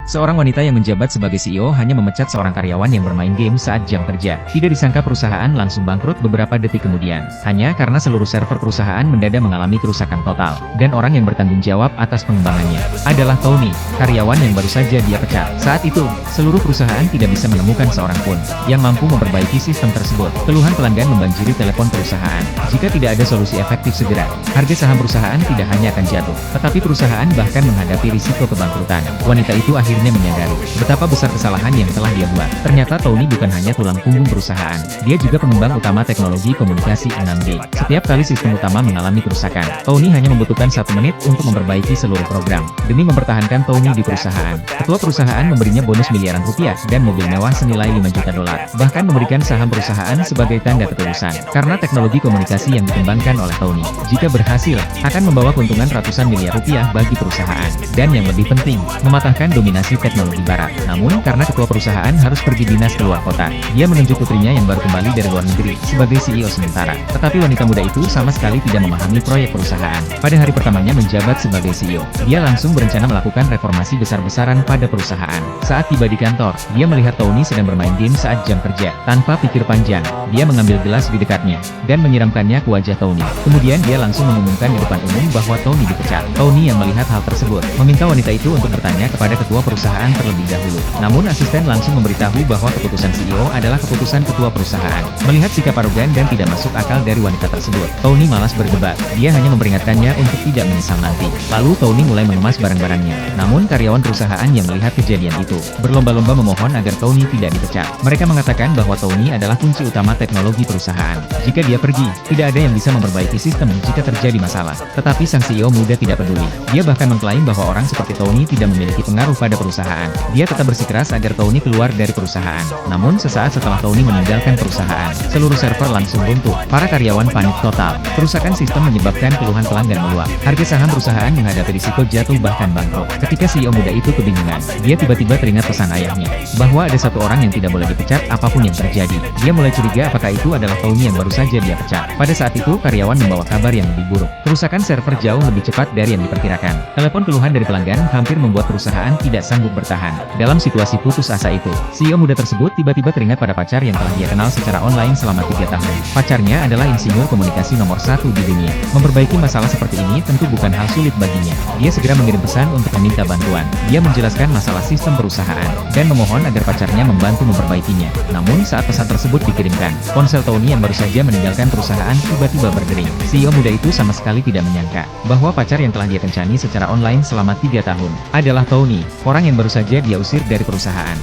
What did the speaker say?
Seorang wanita yang menjabat sebagai CEO hanya memecat seorang karyawan yang bermain game saat jam kerja. Tidak disangka perusahaan langsung bangkrut beberapa detik kemudian. Hanya karena seluruh server perusahaan mendadak mengalami kerusakan total. Dan orang yang bertanggung jawab atas pengembangannya adalah Tony, karyawan yang baru saja dia pecat. Saat itu, seluruh perusahaan tidak bisa menemukan seorang pun yang mampu memperbaiki sistem tersebut. Keluhan pelanggan membanjiri telepon perusahaan. Jika tidak ada solusi efektif segera, harga saham perusahaan tidak hanya akan jatuh, tetapi perusahaan bahkan menghadapi risiko kebangkrutan. Wanita itu akhirnya menyadari betapa besar kesalahan yang telah dia buat. Ternyata Tony bukan hanya tulang punggung perusahaan, dia juga pengembang utama teknologi komunikasi 6G. Setiap kali sistem utama mengalami kerusakan, Tony hanya membutuhkan 1 menit untuk memperbaiki seluruh program. Demi mempertahankan Tony di perusahaan, ketua perusahaan memberinya bonus miliaran rupiah dan mobil mewah senilai 5 juta dolar. Bahkan memberikan saham perusahaan sebagai tanda ketulusan. Karena teknologi komunikasi yang dikembangkan oleh Tony, jika berhasil, akan membawa keuntungan ratusan miliar rupiah bagi perusahaan. Dan yang lebih penting, mematahkan dominasi teknologi barat. Namun, karena ketua perusahaan harus pergi dinas ke luar kota, dia menunjuk putrinya yang baru kembali dari luar negeri sebagai CEO sementara. Tetapi wanita muda itu sama sekali tidak memahami proyek perusahaan. Pada hari pertamanya menjabat sebagai CEO, dia langsung berencana melakukan reformasi besar-besaran pada perusahaan. Saat tiba di kantor, dia melihat Tony sedang bermain game saat jam kerja. Tanpa pikir panjang, dia mengambil gelas di dekatnya dan menyiramkannya ke wajah Tony. Kemudian dia langsung mengumumkan di depan umum bahwa Tony dipecat. Tony yang melihat hal tersebut, meminta wanita itu untuk bertanya kepada ketua perusahaan terlebih dahulu. Namun asisten langsung memberitahu bahwa keputusan CEO adalah keputusan ketua perusahaan. Melihat sikap arogan dan tidak masuk akal dari wanita tersebut, Tony malas berdebat. Dia hanya memperingatkannya untuk tidak menyesal nanti. Lalu Tony mulai mengemas barang-barangnya. Namun karyawan perusahaan yang melihat kejadian itu, berlomba-lomba memohon agar Tony tidak dipecat. Mereka mengatakan bahwa Tony adalah kunci utama teknologi perusahaan. Jika dia pergi, tidak ada yang bisa memperbaiki sistem jika terjadi masalah. Tetapi sang CEO muda tidak peduli. Dia bahkan mengklaim bahwa orang seperti Tony tidak memiliki pengaruh pada perusahaan. Dia tetap bersikeras agar Tony keluar dari perusahaan. Namun sesaat setelah Tony meninggalkan perusahaan, seluruh server langsung runtuh. Para karyawan panik total. Kerusakan sistem menyebabkan keluhan pelanggan meluap. Harga saham perusahaan menghadapi risiko jatuh bahkan bangkrut. Ketika CEO muda itu kebingungan, dia tiba-tiba teringat pesan ayahnya bahwa ada satu orang yang tidak boleh dipecat apapun yang terjadi. Dia mulai curiga apakah itu adalah Tony yang baru saja dia pecat. Pada saat itu karyawan membawa kabar yang lebih buruk. Kerusakan server jauh lebih cepat dari yang diperkirakan. Telepon keluhan dari pelanggan hampir membuat perusahaan tidak sanggup bertahan. Dalam situasi putus asa itu, CEO muda tersebut tiba-tiba teringat pada pacar yang telah dia kenal secara online selama 3 tahun. Pacarnya adalah insinyur komunikasi nomor 1 di dunia. Memperbaiki masalah seperti ini tentu bukan hal sulit baginya. Dia segera mengirim pesan untuk meminta bantuan. Dia menjelaskan masalah sistem perusahaan dan memohon agar pacarnya membantu memperbaikinya. Namun saat pesan tersebut dikirimkan, ponsel Tony yang baru saja meninggalkan perusahaan tiba-tiba berdering. CEO muda itu sama sekali tidak menyangka bahwa pacar yang telah dia kencani secara online selama 3 tahun adalah Tony, orang yang baru saja dia usir dari perusahaan.